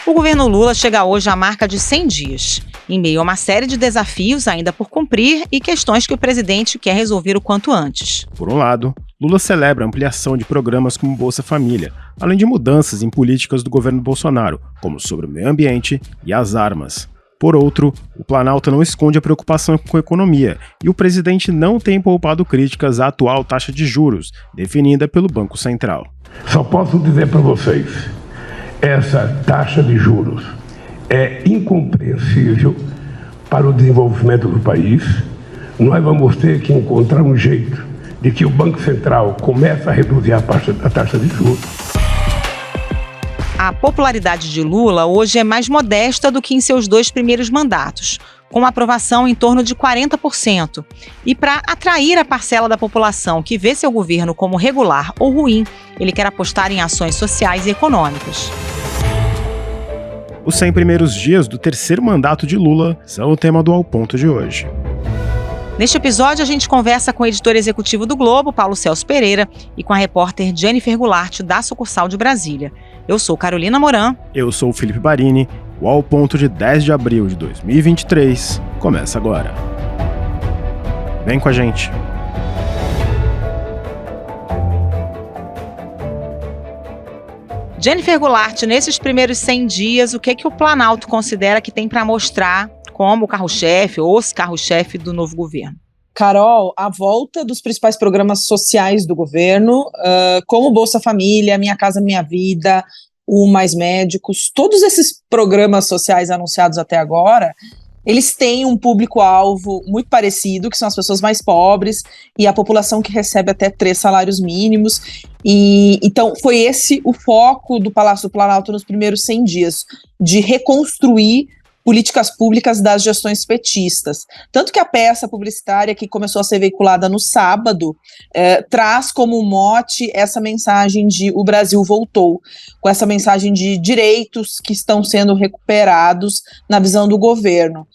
O governo Lula chega hoje à marca de 100 dias, em meio a uma série de desafios ainda por cumprir e questões que o presidente quer resolver o quanto antes. Por um lado, Lula celebra a ampliação de programas como Bolsa Família, além de mudanças em políticas do governo Bolsonaro, como sobre o meio ambiente e as armas. Por outro, o Planalto não esconde a preocupação com a economia e o presidente não tem poupado críticas à atual taxa de juros, definida pelo Banco Central. Só posso dizer para vocês, essa taxa de juros é incompreensível para o desenvolvimento do país. Nós vamos ter que encontrar um jeito de que o Banco Central comece a reduzir a taxa de juros. A popularidade de Lula hoje é mais modesta do que em seus 2 primeiros mandatos, com uma aprovação em torno de 40%. E para atrair a parcela da população que vê seu governo como regular ou ruim, ele quer apostar em ações sociais e econômicas. Os 100 primeiros dias do terceiro mandato de Lula são o tema do Ao Ponto de hoje. Neste episódio, a gente conversa com o editor executivo do Globo, Paulo Celso Pereira, e com a repórter Jennifer Goulart, da sucursal de Brasília. Eu sou Carolina Moran. Eu sou o Felipe Barini. O Ao Ponto de 10 de abril de 2023 começa agora. Vem com a gente. Jennifer Goulart, nesses primeiros 100 dias, o que o Planalto considera que tem para mostrar como o carro-chefe ou os carro-chefe do novo governo? Carol, a volta dos principais programas sociais do governo, como Bolsa Família, Minha Casa Minha Vida, o Mais Médicos, todos esses programas sociais anunciados até agora, eles têm um público-alvo muito parecido, que são as pessoas mais pobres e a população que recebe até 3 salários mínimos. E então foi esse o foco do Palácio do Planalto nos primeiros 100 dias, de reconstruir políticas públicas das gestões petistas. Tanto que a peça publicitária que começou a ser veiculada no sábado traz como mote essa mensagem de o Brasil voltou, com essa mensagem de direitos que estão sendo recuperados na visão do governo.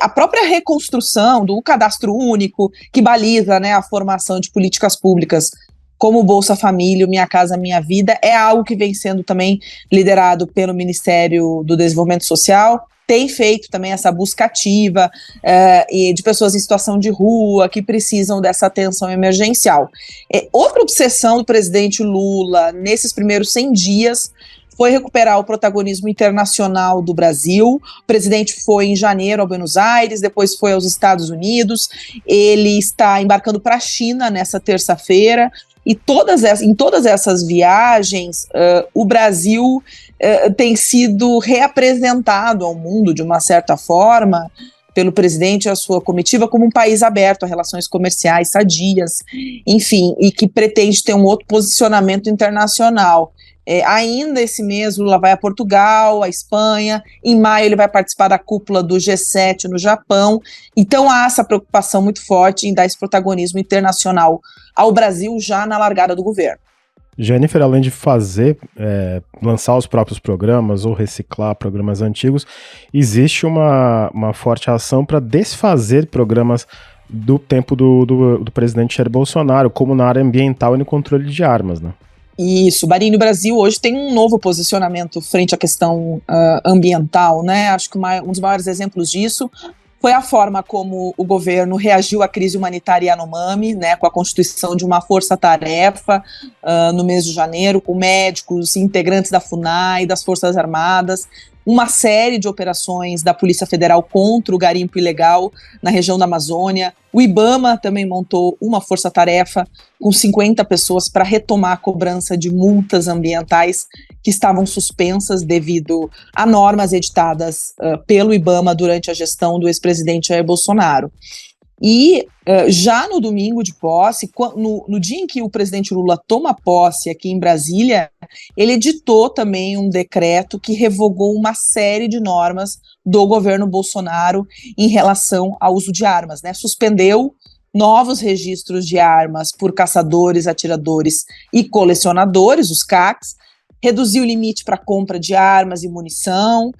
A própria reconstrução do cadastro único, que baliza, né, a formação de políticas públicas como o Bolsa Família, o Minha Casa Minha Vida, é algo que vem sendo também liderado pelo Ministério do Desenvolvimento Social, tem feito também essa busca ativa de pessoas em situação de rua que precisam dessa atenção emergencial. Outra obsessão do presidente Lula nesses primeiros 100 dias foi recuperar o protagonismo internacional do Brasil. O presidente foi em janeiro a Buenos Aires, depois foi aos Estados Unidos, ele está embarcando para a China nessa terça-feira, e em todas essas viagens, o Brasil tem sido reapresentado ao mundo, de uma certa forma, pelo presidente e a sua comitiva, como um país aberto a relações comerciais sadias, enfim, e que pretende ter um outro posicionamento internacional. Ainda esse mês, Lula vai a Portugal, a Espanha, em maio ele vai participar da cúpula do G7 no Japão, então há essa preocupação muito forte em dar esse protagonismo internacional ao Brasil já na largada do governo. Jennifer, além de lançar os próprios programas ou reciclar programas antigos, existe uma forte ação para desfazer programas do tempo do presidente Jair Bolsonaro, como na área ambiental e no controle de armas, né? Isso, Barini, o Brasil hoje tem um novo posicionamento frente à questão ambiental, né? Acho que um dos maiores exemplos disso foi a forma como o governo reagiu à crise humanitária Yanomami, né, com a constituição de uma força-tarefa no mês de janeiro, com médicos, integrantes da FUNAI, das Forças Armadas, uma série de operações da Polícia Federal contra o garimpo ilegal na região da Amazônia. O IBAMA também montou uma força-tarefa com 50 pessoas para retomar a cobrança de multas ambientais que estavam suspensas devido a normas editadas pelo IBAMA durante a gestão do ex-presidente Jair Bolsonaro. E já no domingo de posse, no dia em que o presidente Lula toma posse aqui em Brasília, ele editou também um decreto que revogou uma série de normas do governo Bolsonaro em relação ao uso de armas, né? Suspendeu novos registros de armas por caçadores, atiradores e colecionadores, os CACs, reduziu o limite para compra de armas e munição,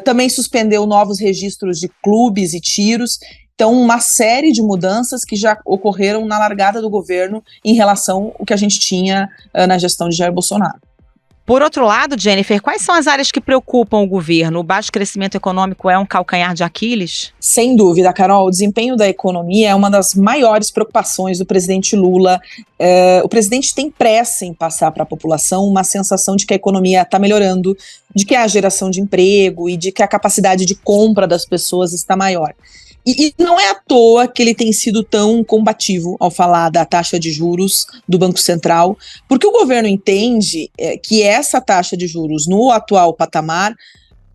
também suspendeu novos registros de clubes e tiros. Então, uma série de mudanças que já ocorreram na largada do governo em relação ao que a gente tinha na gestão de Jair Bolsonaro. Por outro lado, Jennifer, quais são as áreas que preocupam o governo? O baixo crescimento econômico é um calcanhar de Aquiles? Sem dúvida, Carol, o desempenho da economia é uma das maiores preocupações do presidente Lula. O presidente tem pressa em passar para a população uma sensação de que a economia está melhorando, de que há geração de emprego e de que a capacidade de compra das pessoas está maior. E não é à toa que ele tem sido tão combativo ao falar da taxa de juros do Banco Central, porque o governo entende que essa taxa de juros no atual patamar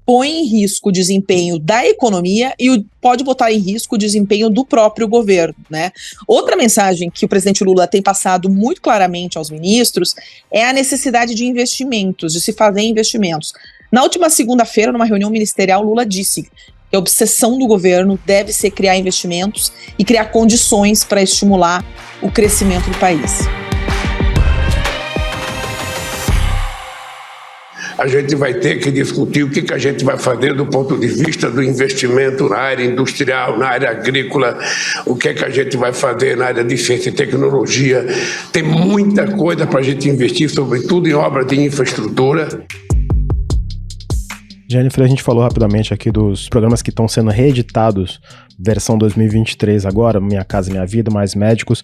põe em risco o desempenho da economia e pode botar em risco o desempenho do próprio governo, né? Outra mensagem que o presidente Lula tem passado muito claramente aos ministros é a necessidade de investimentos, de se fazer investimentos. Na última segunda-feira, numa reunião ministerial, Lula disse que a obsessão do governo deve ser criar investimentos e criar condições para estimular o crescimento do país. A gente vai ter que discutir o que a gente vai fazer do ponto de vista do investimento na área industrial, na área agrícola, o que a gente vai fazer na área de ciência e tecnologia. Tem muita coisa para a gente investir, sobretudo em obras de infraestrutura. Jennifer, a gente falou rapidamente aqui dos programas que estão sendo reeditados, versão 2023 agora, Minha Casa Minha Vida, Mais Médicos.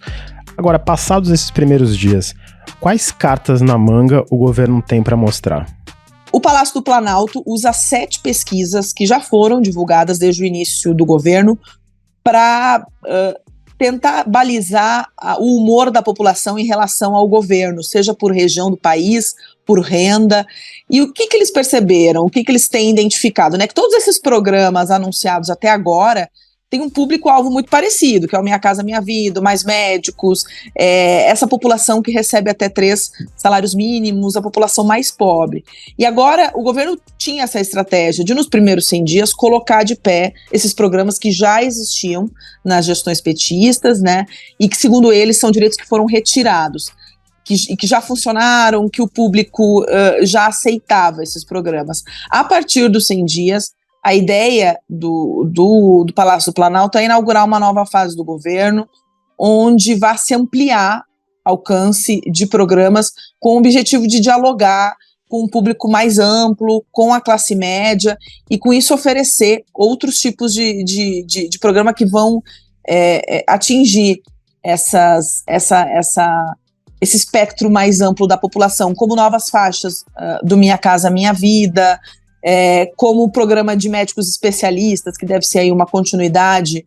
Agora, passados esses primeiros dias, quais cartas na manga o governo tem para mostrar? O Palácio do Planalto usa 7 pesquisas que já foram divulgadas desde o início do governo para tentar balizar o humor da população em relação ao governo, seja por região do país, por renda. E o que eles perceberam, o que eles têm identificado, né? Que todos esses programas anunciados até agora têm um público-alvo muito parecido, que é o Minha Casa Minha Vida, Mais Médicos, essa população que recebe até 3 salários mínimos, a população mais pobre. E agora o governo tinha essa estratégia de, nos primeiros 100 dias, colocar de pé esses programas que já existiam nas gestões petistas, né? E que, segundo eles, são direitos que foram retirados. Que já funcionaram, que o público já aceitava esses programas. A partir dos 100 dias, a ideia do Palácio do Planalto é inaugurar uma nova fase do governo, onde vai se ampliar alcance de programas com o objetivo de dialogar com um público mais amplo, com a classe média, e com isso oferecer outros tipos de programa que vão atingir esse espectro mais amplo da população, como novas faixas do Minha Casa Minha Vida, como o programa de médicos especialistas, que deve ser aí uma continuidade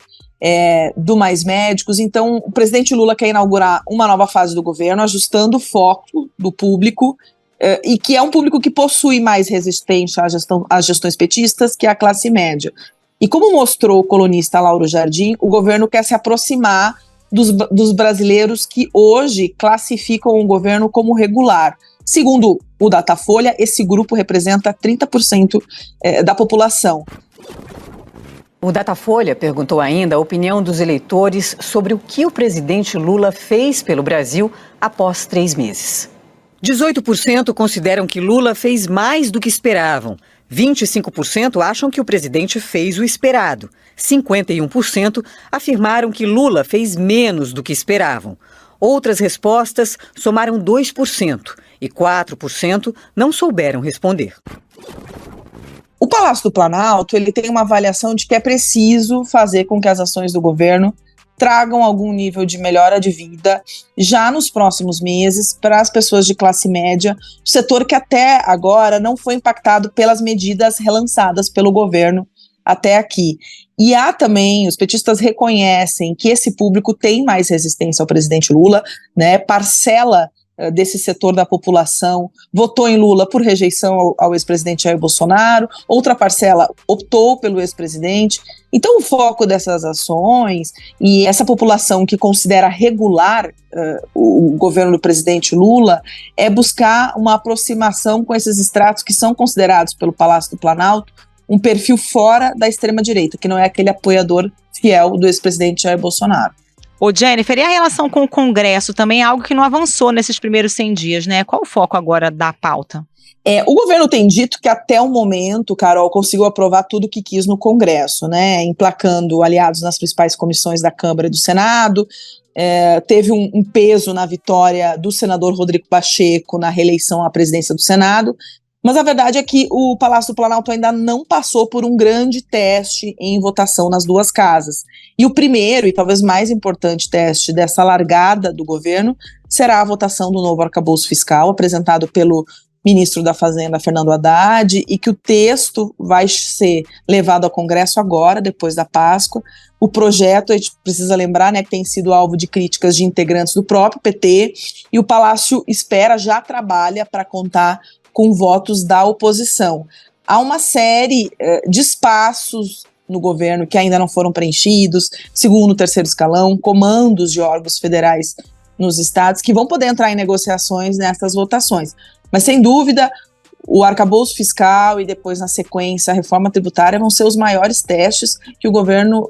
do Mais Médicos. Então, o presidente Lula quer inaugurar uma nova fase do governo, ajustando o foco do público, e que é um público que possui mais resistência às gestões petistas, que é a classe média. E como mostrou o colunista Lauro Jardim, o governo quer se aproximar dos brasileiros que hoje classificam o governo como regular. Segundo o Datafolha, esse grupo representa 30% da população. O Datafolha perguntou ainda a opinião dos eleitores sobre o que o presidente Lula fez pelo Brasil após 3 meses. 18% consideram que Lula fez mais do que esperavam. 25% acham que o presidente fez o esperado. 51% afirmaram que Lula fez menos do que esperavam. Outras respostas somaram 2% e 4% não souberam responder. O Palácio do Planalto ele tem uma avaliação de que é preciso fazer com que as ações do governo tragam algum nível de melhora de vida já nos próximos meses para as pessoas de classe média, o setor que até agora não foi impactado pelas medidas relançadas pelo governo até aqui. E há também, os petistas reconhecem que esse público tem mais resistência ao presidente Lula, né? Parcela desse setor da população votou em Lula por rejeição ao ex-presidente Jair Bolsonaro, outra parcela optou pelo ex-presidente. Então o foco dessas ações e essa população que considera regular o governo do presidente Lula é buscar uma aproximação com esses estratos que são considerados pelo Palácio do Planalto um perfil fora da extrema-direita, que não é aquele apoiador fiel do ex-presidente Jair Bolsonaro. Ô Jennifer, e a relação com o Congresso também é algo que não avançou nesses primeiros 100 dias, né? Qual o foco agora da pauta? O governo tem dito que até o momento, Carol, conseguiu aprovar tudo o que quis no Congresso, né? Emplacando aliados nas principais comissões da Câmara e do Senado, teve um peso na vitória do senador Rodrigo Pacheco na reeleição à presidência do Senado, mas a verdade é que o Palácio do Planalto ainda não passou por um grande teste em votação nas duas casas. E o primeiro, e talvez mais importante teste dessa largada do governo, será a votação do novo arcabouço fiscal, apresentado pelo ministro da Fazenda, Fernando Haddad, e que o texto vai ser levado ao Congresso agora, depois da Páscoa. O projeto, a gente precisa lembrar, né, que tem sido alvo de críticas de integrantes do próprio PT, e o Palácio já trabalha para contar com votos da oposição. Há uma série de espaços no governo que ainda não foram preenchidos, segundo, terceiro escalão, comandos de órgãos federais nos estados, que vão poder entrar em negociações nessas votações. Mas, sem dúvida, o arcabouço fiscal e depois, na sequência, a reforma tributária vão ser os maiores testes que o governo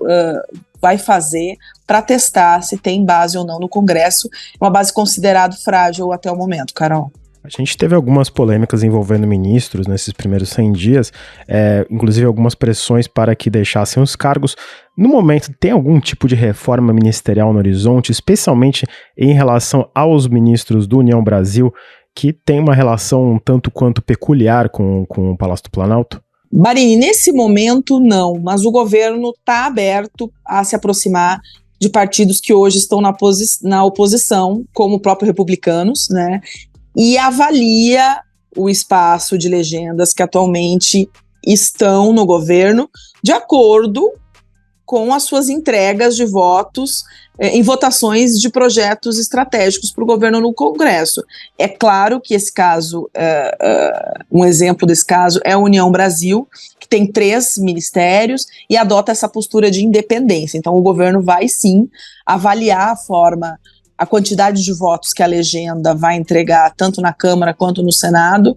vai fazer para testar se tem base ou não no Congresso, uma base considerada frágil até o momento, Carol. A gente teve algumas polêmicas envolvendo ministros nesses primeiros 100 dias, inclusive algumas pressões para que deixassem os cargos. No momento, tem algum tipo de reforma ministerial no horizonte, especialmente em relação aos ministros do União Brasil, que tem uma relação um tanto quanto peculiar com o Palácio do Planalto? Marini, nesse momento não, mas o governo está aberto a se aproximar de partidos que hoje estão na oposição, como o próprio Republicanos, né? E avalia o espaço de legendas que atualmente estão no governo de acordo com as suas entregas de votos em votações de projetos estratégicos para o governo no Congresso. É claro que esse caso, um exemplo desse caso é a União Brasil, que tem 3 ministérios e adota essa postura de independência. Então o governo vai sim avaliar a quantidade de votos que a legenda vai entregar, tanto na Câmara quanto no Senado,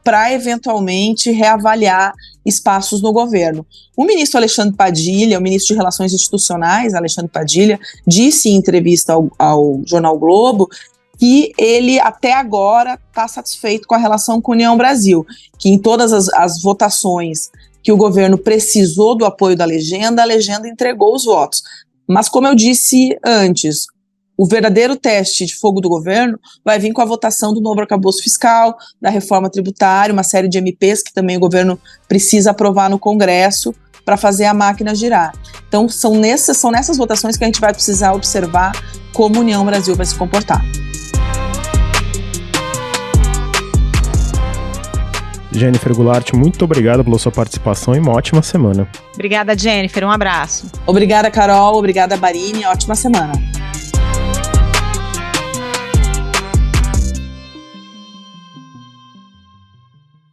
para eventualmente reavaliar espaços no governo. O ministro Alexandre Padilha, o ministro de Relações Institucionais, Alexandre Padilha, disse em entrevista ao Jornal Globo que ele até agora está satisfeito com a relação com a União Brasil, que em todas as votações que o governo precisou do apoio da legenda, a legenda entregou os votos. Mas como eu disse antes, o verdadeiro teste de fogo do governo vai vir com a votação do novo arcabouço fiscal, da reforma tributária, uma série de MPs que também o governo precisa aprovar no Congresso para fazer a máquina girar. Então são nessas votações que a gente vai precisar observar como a União Brasil vai se comportar. Jennifer Goulart, muito obrigado pela sua participação e uma ótima semana. Obrigada, Jennifer. Um abraço. Obrigada, Carol. Obrigada, Barini. Ótima semana.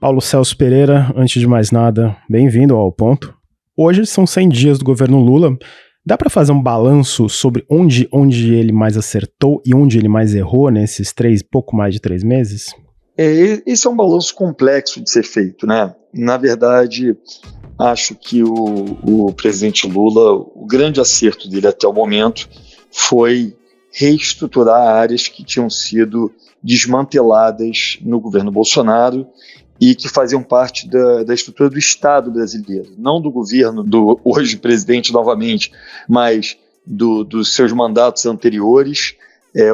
Paulo Celso Pereira, antes de mais nada, bem-vindo ao Ponto. Hoje são 100 dias do governo Lula. Dá para fazer um balanço sobre onde ele mais acertou e onde ele mais errou nesses pouco mais de 3 meses? Esse é um balanço complexo de ser feito, né? Na verdade, acho que o presidente Lula, o grande acerto dele até o momento foi reestruturar áreas que tinham sido desmanteladas no governo Bolsonaro e que faziam parte da estrutura do Estado brasileiro, não do governo do hoje presidente novamente, mas dos seus mandatos anteriores,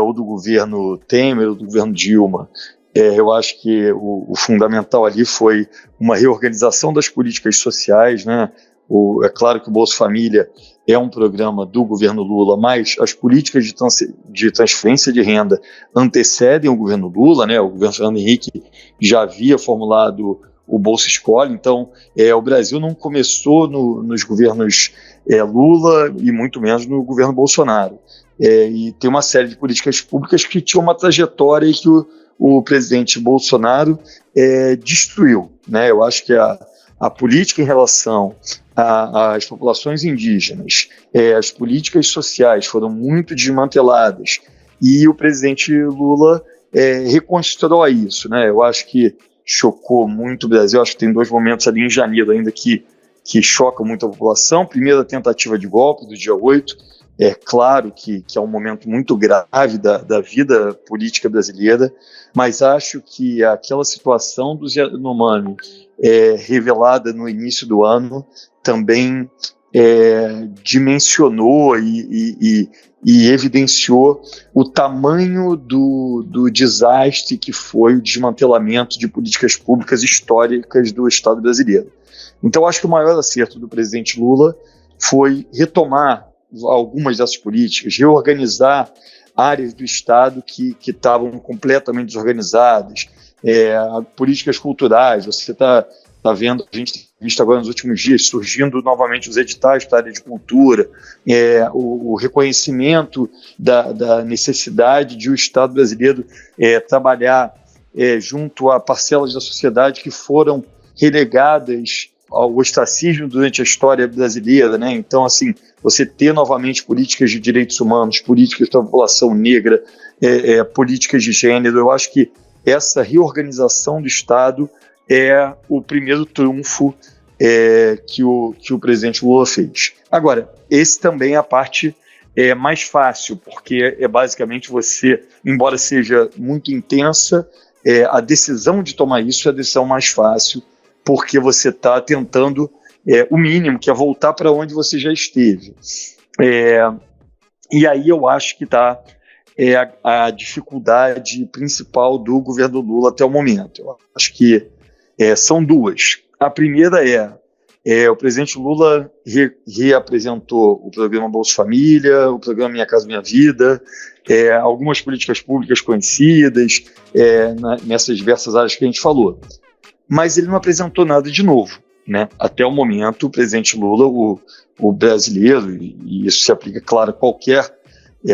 ou do governo Temer, ou do governo Dilma. Eu acho que o fundamental ali foi uma reorganização das políticas sociais, né? É claro que o Bolsa Família é um programa do governo Lula, mas as políticas de transferência de renda antecedem o governo Lula, né? O governo Fernando Henrique já havia formulado o Bolsa Escola, então o Brasil não começou nos governos Lula e muito menos no governo Bolsonaro. E tem uma série de políticas públicas que tinham uma trajetória que o presidente Bolsonaro destruiu, né? Eu acho que a política em relação às populações indígenas, as políticas sociais foram muito desmanteladas e o presidente Lula reconstrói isso, né? Eu acho que chocou muito o Brasil. Eu acho que tem 2 momentos ali em janeiro ainda que chocam muito a população. Primeiro, a tentativa de golpe do dia 8. É claro que é um momento muito grave da vida política brasileira, mas acho que aquela situação do Yanomami revelada no início do ano também dimensionou e evidenciou o tamanho do desastre que foi o desmantelamento de políticas públicas históricas do Estado brasileiro. Então, acho que o maior acerto do presidente Lula foi retomar algumas dessas políticas, reorganizar áreas do Estado que estavam completamente desorganizadas, políticas culturais. Você está vendo, a gente tem visto agora nos últimos dias, surgindo novamente os editais para a área de cultura, o reconhecimento da necessidade de o Estado brasileiro trabalhar junto a parcelas da sociedade que foram relegadas ao ostracismo durante a história brasileira, né? Então, assim, você ter novamente políticas de direitos humanos, políticas da população negra, políticas de gênero, eu acho que essa reorganização do Estado é o primeiro trunfo que o presidente Lula fez. Agora, esse também é a parte mais fácil, porque é basicamente você, embora seja muito intensa, a decisão de tomar isso é a decisão mais fácil, porque você está tentando o mínimo, que é voltar para onde você já esteve. E aí eu acho que está a dificuldade principal do governo Lula até o momento. Eu acho que são duas. A primeira o presidente Lula reapresentou o programa Bolsa Família, o programa Minha Casa Minha Vida, algumas políticas públicas conhecidas nessas diversas áreas que a gente falou. Mas ele não apresentou nada de novo, né? Até o momento, o presidente Lula, o brasileiro, e isso se aplica, claro, a qualquer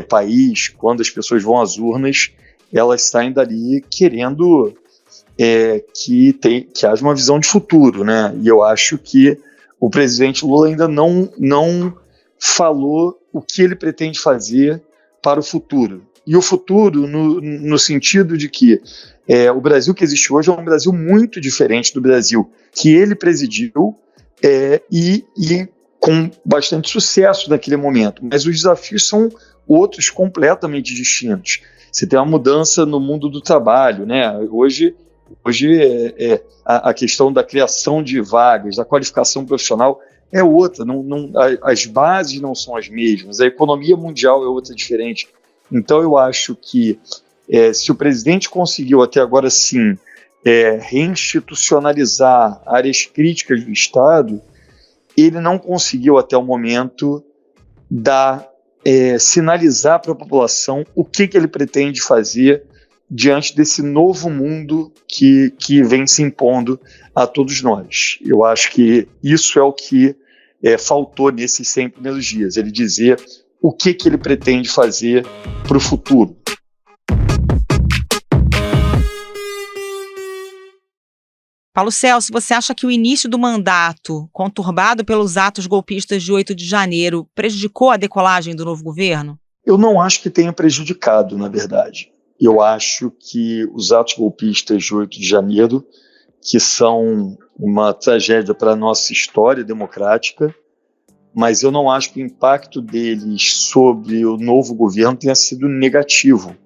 país, quando as pessoas vão às urnas, elas saem dali querendo que haja uma visão de futuro, né? E eu acho que o presidente Lula ainda não falou o que ele pretende fazer para o futuro. E o futuro no sentido de que o Brasil que existe hoje é um Brasil muito diferente do Brasil que ele presidiu e com bastante sucesso naquele momento. Mas os desafios são outros completamente distintos. Você tem uma mudança no mundo do trabalho, né? Hoje a questão da criação de vagas, da qualificação profissional é outra. As bases não são as mesmas. A economia mundial é outra diferente. Então eu acho que se o presidente conseguiu até agora sim reinstitucionalizar áreas críticas do Estado, ele não conseguiu até o momento sinalizar para a população o que ele pretende fazer diante desse novo mundo que vem se impondo a todos nós. Eu acho que isso é o que faltou nesses 100 primeiros dias, ele dizer o que ele pretende fazer para o futuro. Paulo Celso, você acha que o início do mandato, conturbado pelos atos golpistas de 8 de janeiro, prejudicou a decolagem do novo governo? Eu não acho que tenha prejudicado, na verdade. Eu acho que os atos golpistas de 8 de janeiro, que são uma tragédia para a nossa história democrática, mas eu não acho que o impacto deles sobre o novo governo tenha sido negativo.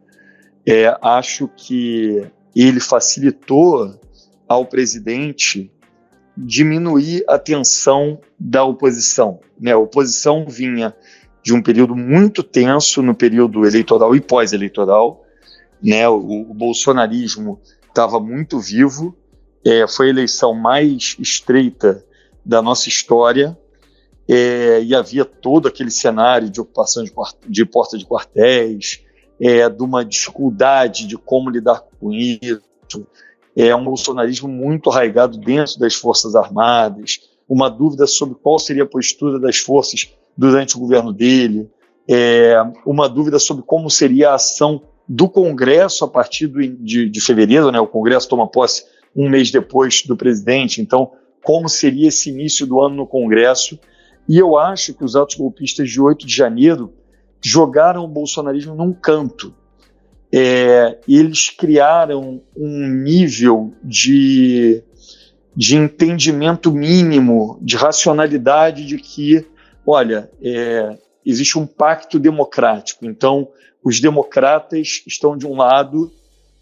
Acho que ele facilitou ao presidente diminuir a tensão da oposição, né? A oposição vinha de um período muito tenso no período eleitoral e pós-eleitoral, né? O bolsonarismo estava muito vivo, foi a eleição mais estreita da nossa história, e havia todo aquele cenário de ocupação de porta de quartéis, de uma dificuldade de como lidar com isso, um bolsonarismo muito arraigado dentro das Forças Armadas, uma dúvida sobre qual seria a postura das forças durante o governo dele, uma dúvida sobre como seria a ação do Congresso a partir de fevereiro, né? O Congresso toma posse um mês depois do presidente, então como seria esse início do ano no Congresso. E eu acho que os atos golpistas de 8 de janeiro jogaram o bolsonarismo num canto. Eles criaram um nível de entendimento mínimo, de racionalidade de que, olha, existe um pacto democrático, então os democratas estão de um lado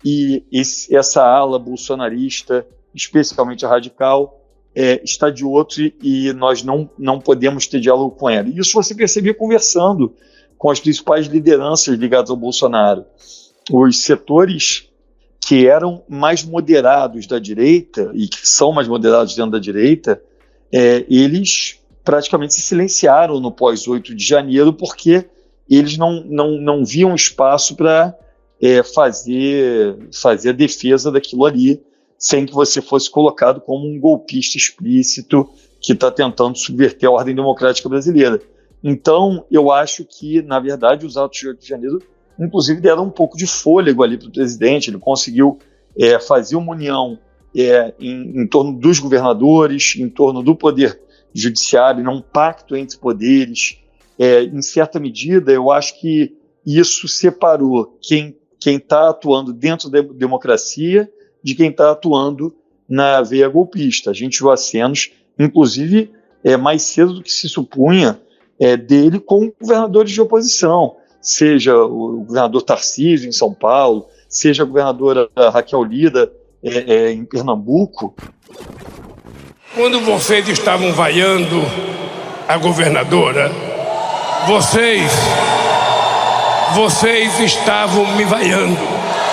e essa ala bolsonarista, especialmente a radical, está de outro e nós não podemos ter diálogo com ela. E isso você percebia conversando com as principais lideranças ligadas ao Bolsonaro. Os setores que eram mais moderados da direita, e que são mais moderados dentro da direita, eles praticamente se silenciaram no pós-8 de janeiro, porque eles não viam espaço para fazer a defesa daquilo ali, sem que você fosse colocado como um golpista explícito que está tentando subverter a ordem democrática brasileira. Então, eu acho que, na verdade, os atos de 8 de janeiro, inclusive, deram um pouco de fôlego ali para o presidente. Ele conseguiu fazer uma união em torno dos governadores, em torno do poder judiciário, um pacto entre poderes. Em certa medida, eu acho que isso separou quem está atuando dentro da democracia de quem está atuando na veia golpista. A gente viu acenos, inclusive, mais cedo do que se supunha, dele com governadores de oposição, seja o governador Tarcísio, em São Paulo, seja a governadora Raquel Lira, em Pernambuco. Quando vocês estavam vaiando a governadora, vocês estavam me vaiando,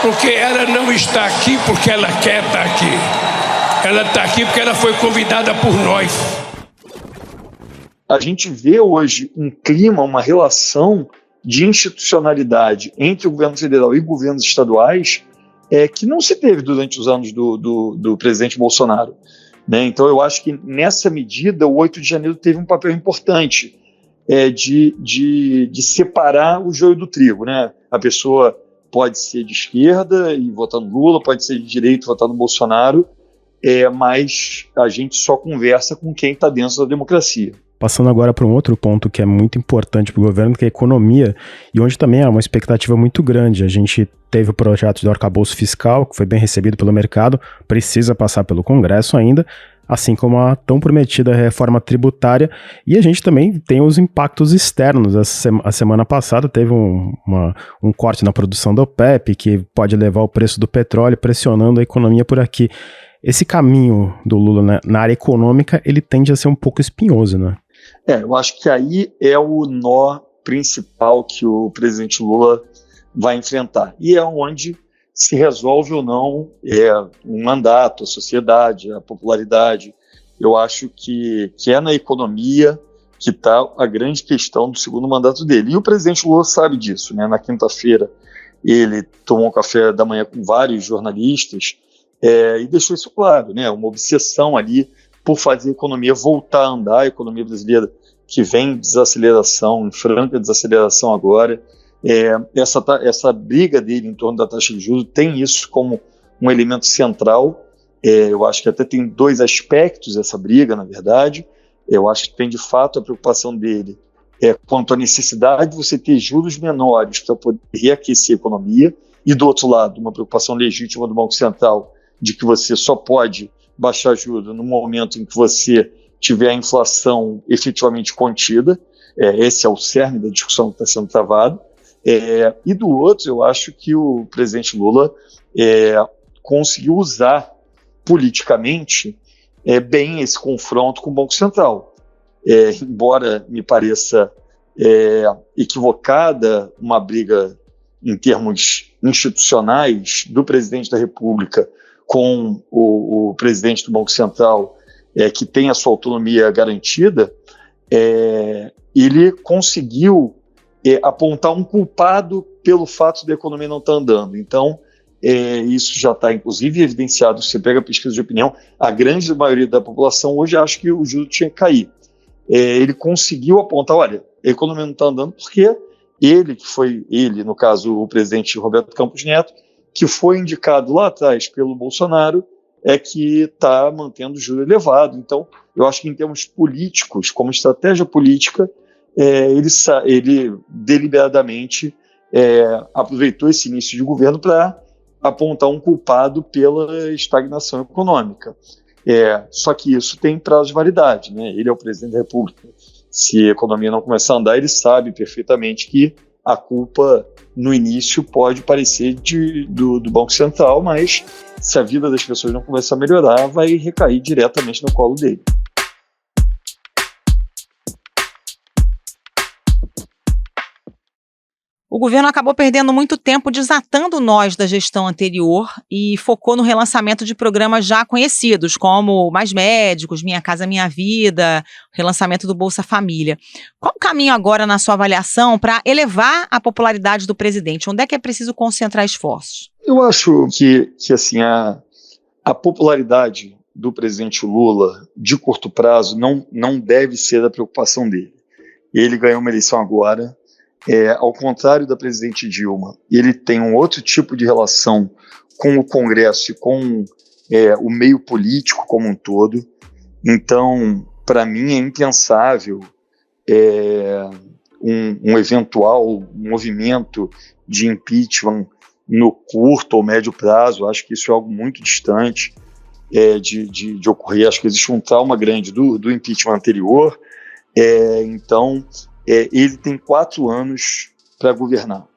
porque ela não está aqui porque ela quer estar aqui. Ela está aqui porque ela foi convidada por nós. A gente vê hoje um clima, uma relação de institucionalidade entre o governo federal e governos estaduais que não se teve durante os anos do presidente Bolsonaro, né? Então eu acho que nessa medida o 8 de janeiro teve um papel importante de separar o joio do trigo, né? A pessoa pode ser de esquerda e votar no Lula, pode ser de direita e votar no Bolsonaro, mas a gente só conversa com quem está dentro da democracia. Passando agora para um outro ponto que é muito importante para o governo, que é a economia, e onde também há uma expectativa muito grande. A gente teve o projeto do arcabouço fiscal, que foi bem recebido pelo mercado, precisa passar pelo Congresso ainda, assim como a tão prometida reforma tributária, e a gente também tem os impactos externos. A semana passada teve um corte na produção da OPEP, que pode levar o preço do petróleo, pressionando a economia por aqui. Esse caminho do Lula, né, na área econômica, ele tende a ser um pouco espinhoso, né? Eu acho que aí é o nó principal que o presidente Lula vai enfrentar, e é onde se resolve ou não um mandato, a sociedade, a popularidade. Eu acho que é na economia que está a grande questão do segundo mandato dele. E o presidente Lula sabe disso, né? Na quinta-feira ele tomou um café da manhã com vários jornalistas e deixou isso claro, né? Uma obsessão ali por fazer a economia voltar a andar, a economia brasileira que vem em desaceleração, em franca desaceleração agora. Essa briga dele em torno da taxa de juros tem isso como um elemento central. Eu acho que até tem dois aspectos essa briga, na verdade. Eu acho que tem de fato a preocupação dele quanto à necessidade de você ter juros menores para poder reaquecer a economia, e do outro lado uma preocupação legítima do Banco Central de que você só pode baixar juros no momento em que você tiver a inflação efetivamente contida. Esse é o cerne da discussão que está sendo travado. E do outro, eu acho que o presidente Lula conseguiu usar politicamente bem esse confronto com o Banco Central. Embora me pareça equivocada uma briga em termos institucionais do presidente da República com o presidente do Banco Central, que tem a sua autonomia garantida, ele conseguiu apontar um culpado pelo fato da economia não estar andando. Então, isso já está, inclusive, evidenciado. Se você pega a pesquisa de opinião, a grande maioria da população hoje acha que o juro tinha que cair. Ele conseguiu apontar, olha, a economia não está andando porque ele, no caso, o presidente Roberto Campos Neto, que foi indicado lá atrás pelo Bolsonaro, que está mantendo o juro elevado. Então, eu acho que em termos políticos, como estratégia política, ele deliberadamente aproveitou esse início de governo para apontar um culpado pela estagnação econômica. Só que isso tem prazo de validade, né? Ele é o presidente da República. Se a economia não começar a andar, ele sabe perfeitamente que a culpa no início pode parecer do Banco Central, mas se a vida das pessoas não começar a melhorar, vai recair diretamente no colo dele. O governo acabou perdendo muito tempo desatando nós da gestão anterior e focou no relançamento de programas já conhecidos, como Mais Médicos, Minha Casa Minha Vida, relançamento do Bolsa Família. Qual o caminho agora, na sua avaliação, para elevar a popularidade do presidente? Onde é que é preciso concentrar esforços? Eu acho que assim, a popularidade do presidente Lula, de curto prazo, não deve ser a preocupação dele. Ele ganhou uma eleição agora. Ao contrário da presidente Dilma, ele tem um outro tipo de relação com o Congresso e com o meio político como um todo. Então, para mim, é impensável um eventual movimento de impeachment no curto ou médio prazo. Acho que isso é algo muito distante de ocorrer. Acho que existe um trauma grande do impeachment anterior. Então, ele tem 4 anos para governar.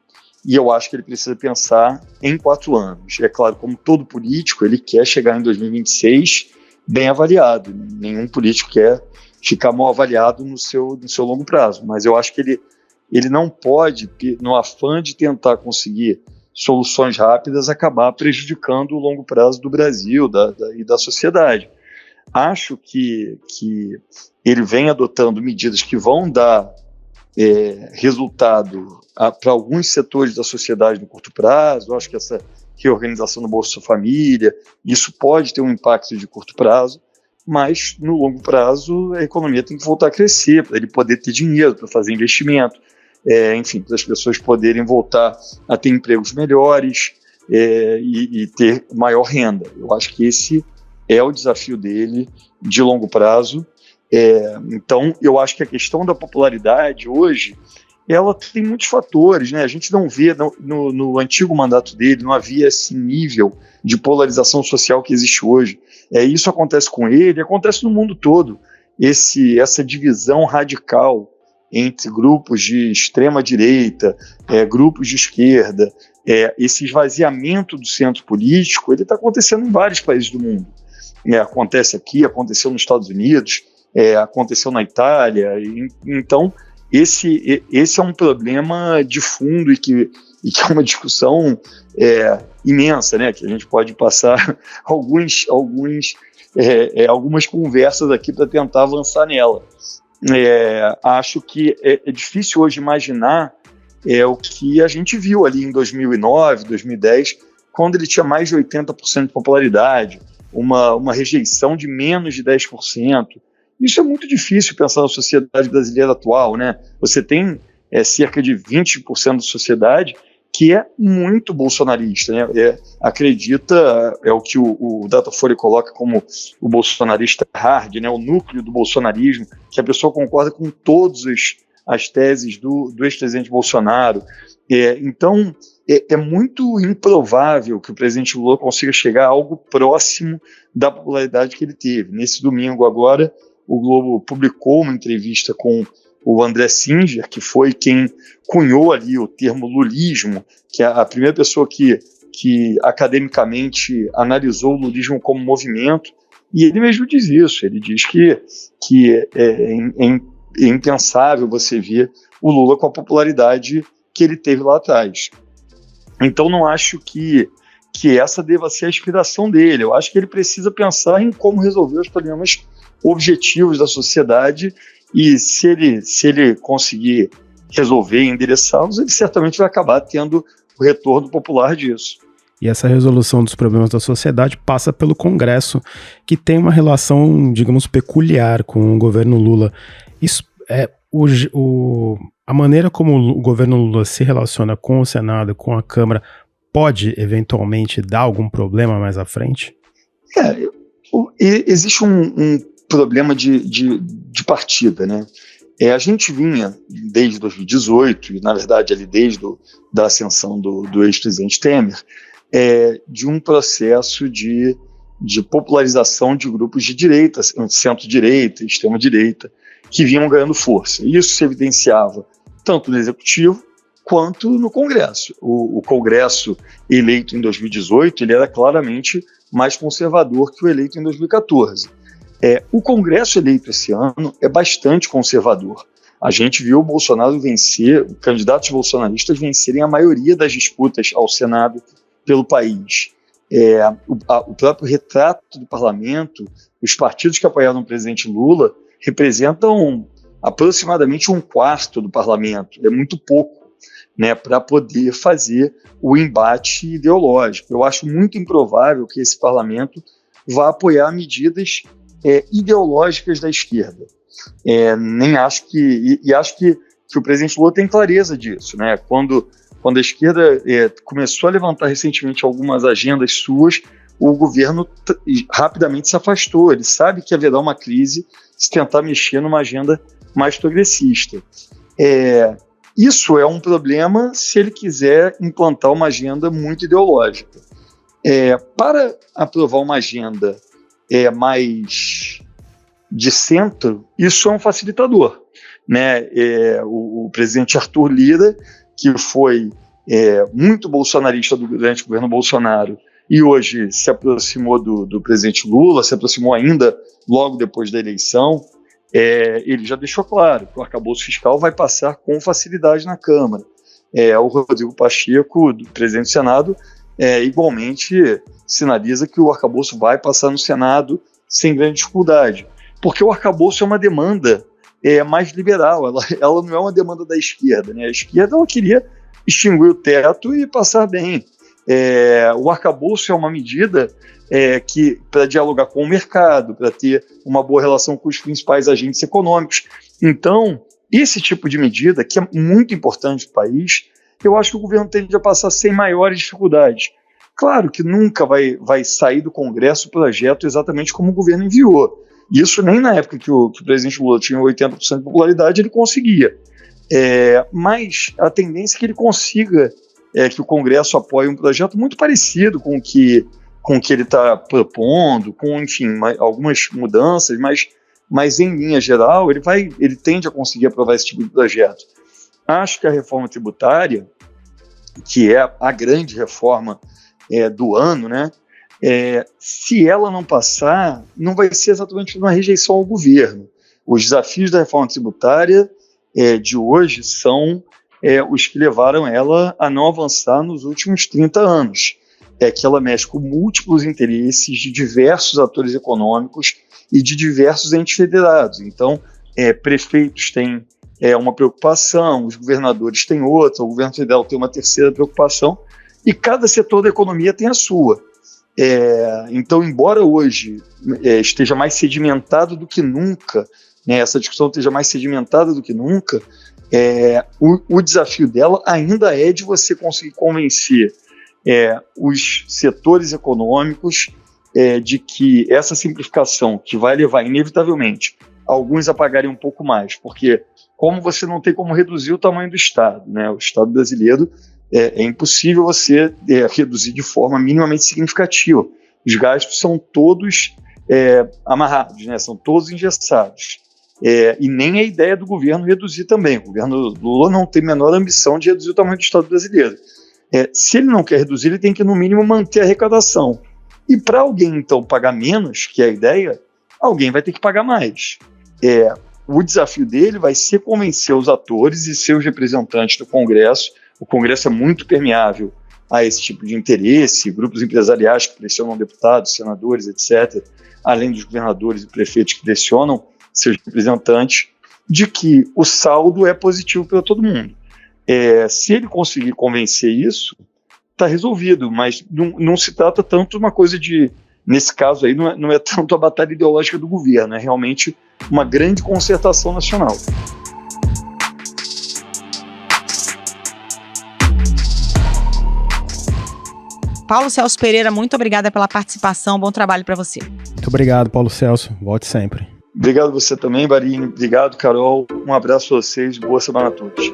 E eu acho que ele precisa pensar em 4 anos. É claro, como todo político, ele quer chegar em 2026 bem avaliado. Nenhum político quer ficar mal avaliado no seu longo prazo. Mas eu acho que ele não pode, no afã de tentar conseguir soluções rápidas, acabar prejudicando o longo prazo do Brasil e da sociedade. Acho que ele vem adotando medidas que vão dar resultado para alguns setores da sociedade no curto prazo. Eu acho que essa reorganização do Bolsa Família, isso pode ter um impacto de curto prazo, mas no longo prazo a economia tem que voltar a crescer, para ele poder ter dinheiro para fazer investimento, enfim, para as pessoas poderem voltar a ter empregos melhores e ter maior renda. Eu acho que esse é o desafio dele de longo prazo. Então, eu acho que a questão da popularidade hoje, ela tem muitos fatores, né? A gente não vê, no antigo mandato dele, não havia esse nível de polarização social que existe hoje. Isso acontece com ele, acontece no mundo todo. Essa divisão radical entre grupos de extrema-direita, grupos de esquerda, esse esvaziamento do centro político, ele está acontecendo em vários países do mundo. Acontece aqui, aconteceu nos Estados Unidos, aconteceu na Itália. Então, esse é um problema de fundo e que é uma discussão imensa, né? Que a gente pode passar algumas conversas aqui para tentar avançar nela. Acho que é difícil hoje imaginar o que a gente viu ali em 2009, 2010, quando ele tinha mais de 80% de popularidade, uma rejeição de menos de 10%. Isso é muito difícil pensar na sociedade brasileira atual, né? Você tem cerca de 20% da sociedade que é muito bolsonarista, né? Acredita, o que o Datafolha coloca como o bolsonarista hard, né? O núcleo do bolsonarismo, que a pessoa concorda com todas as teses do ex-presidente Bolsonaro. Então, é muito improvável que o presidente Lula consiga chegar a algo próximo da popularidade que ele teve. Nesse domingo agora, o Globo publicou uma entrevista com o André Singer, que foi quem cunhou ali o termo lulismo, que é a primeira pessoa que academicamente analisou o lulismo como movimento, e ele mesmo diz isso. Ele diz que é impensável você ver o Lula com a popularidade que ele teve lá atrás. Então, não acho que essa deva ser a inspiração dele. Eu acho que ele precisa pensar em como resolver os problemas objetivos da sociedade, e se ele conseguir resolver e endereçá-los, ele certamente vai acabar tendo o retorno popular disso. E essa resolução dos problemas da sociedade passa pelo Congresso, que tem uma relação, digamos, peculiar com o governo Lula. Isso a maneira como o governo Lula se relaciona com o Senado, com a Câmara, pode eventualmente dar algum problema mais à frente? Existe um problema de partida, né? A gente vinha desde 2018, e na verdade ali desde da ascensão do ex-presidente Temer, de um processo de popularização de grupos de direita, centro-direita, extrema-direita, que vinham ganhando força. E isso se evidenciava tanto no executivo quanto no Congresso. O Congresso eleito em 2018 ele era claramente mais conservador que o eleito em 2014. O Congresso eleito esse ano é bastante conservador. A gente viu o Bolsonaro vencer, candidatos bolsonaristas vencerem a maioria das disputas ao Senado pelo país. O próprio retrato do parlamento, os partidos que apoiaram o presidente Lula representam aproximadamente 1/4 do parlamento. É muito pouco, né, para poder fazer o embate ideológico. Eu acho muito improvável que esse parlamento vá apoiar medidas ideológicas da esquerda. Nem acho que... E acho que o presidente Lula tem clareza disso, né? Quando a esquerda começou a levantar recentemente algumas agendas suas, o governo rapidamente se afastou. Ele sabe que haverá uma crise se tentar mexer numa agenda mais progressista. Isso é um problema se ele quiser implantar uma agenda muito ideológica. Para aprovar uma agenda mais de centro, isso é um facilitador, né? O presidente Arthur Lira, que foi muito bolsonarista durante o governo Bolsonaro e hoje se aproximou do presidente Lula, se aproximou ainda logo depois da eleição, ele já deixou claro que o arcabouço fiscal vai passar com facilidade na Câmara. O Rodrigo Pacheco, presidente do Senado, igualmente sinaliza que o arcabouço vai passar no Senado sem grande dificuldade, porque o arcabouço é uma demanda mais liberal, ela não é uma demanda da esquerda, né? A esquerda ela queria extinguir o teto e passar bem. O arcabouço é uma medida que para dialogar com o mercado, para ter uma boa relação com os principais agentes econômicos. Então, esse tipo de medida, que é muito importante para o país, eu acho que o governo tende a passar sem maiores dificuldades. Claro que nunca vai sair do Congresso o projeto exatamente como o governo enviou. Isso nem na época que o presidente Lula tinha 80% de popularidade ele conseguia. Mas a tendência é que ele consiga que o Congresso apoie um projeto muito parecido com o que ele está propondo, com, enfim, algumas mudanças, mas em linha geral ele tende a conseguir aprovar esse tipo de projeto. Acho que a reforma tributária, que é a grande reforma do ano, né? Se ela não passar, não vai ser exatamente uma rejeição ao governo. Os desafios da reforma tributária de hoje são os que levaram ela a não avançar nos últimos 30 anos. Que ela mexe com múltiplos interesses de diversos atores econômicos e de diversos entes federados. Então, prefeitos têm uma preocupação, os governadores têm outra, o governo federal tem uma terceira preocupação, e cada setor da economia tem a sua. Então, embora hoje esteja mais sedimentado do que nunca, né, essa discussão esteja mais sedimentada do que nunca, o desafio dela ainda é de você conseguir convencer os setores econômicos de que essa simplificação, que vai levar inevitavelmente alguns a pagarem um pouco mais, porque como você não tem como reduzir o tamanho do Estado, né, o Estado brasileiro é impossível você reduzir de forma minimamente significativa. Os gastos são todos amarrados, né, são todos engessados. E nem a ideia do governo reduzir também. O governo Lula não tem a menor ambição de reduzir o tamanho do Estado brasileiro. Se ele não quer reduzir, ele tem que, no mínimo, manter a arrecadação. E para alguém, então, pagar menos, que é a ideia, alguém vai ter que pagar mais. O desafio dele vai ser convencer os atores e seus representantes do Congresso. O Congresso é muito permeável a esse tipo de interesse, grupos empresariais que pressionam deputados, senadores, etc., além dos governadores e prefeitos que pressionam seus representantes, de que o saldo é positivo para todo mundo. Se ele conseguir convencer isso, está resolvido, mas não se trata tanto de uma coisa nesse caso aí, não é tanto a batalha ideológica do governo, é realmente uma grande concertação nacional. Paulo Celso Pereira, muito obrigada pela participação, bom trabalho para você. Muito obrigado, Paulo Celso, volte sempre. Obrigado você também, Barini, obrigado, Carol, um abraço a vocês, boa semana a todos.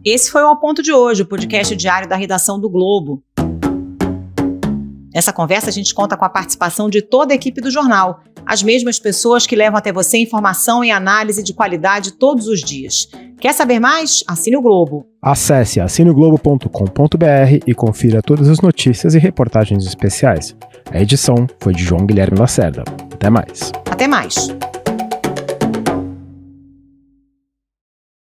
Esse foi o Ao Ponto de hoje, o podcast diário da redação do Globo. Nessa conversa, a gente conta com a participação de toda a equipe do jornal, as mesmas pessoas que levam até você informação e análise de qualidade todos os dias. Quer saber mais? Assine o Globo. Acesse assineglobo.com.br e confira todas as notícias e reportagens especiais. A edição foi de João Guilherme Lacerda. Até mais. Até mais.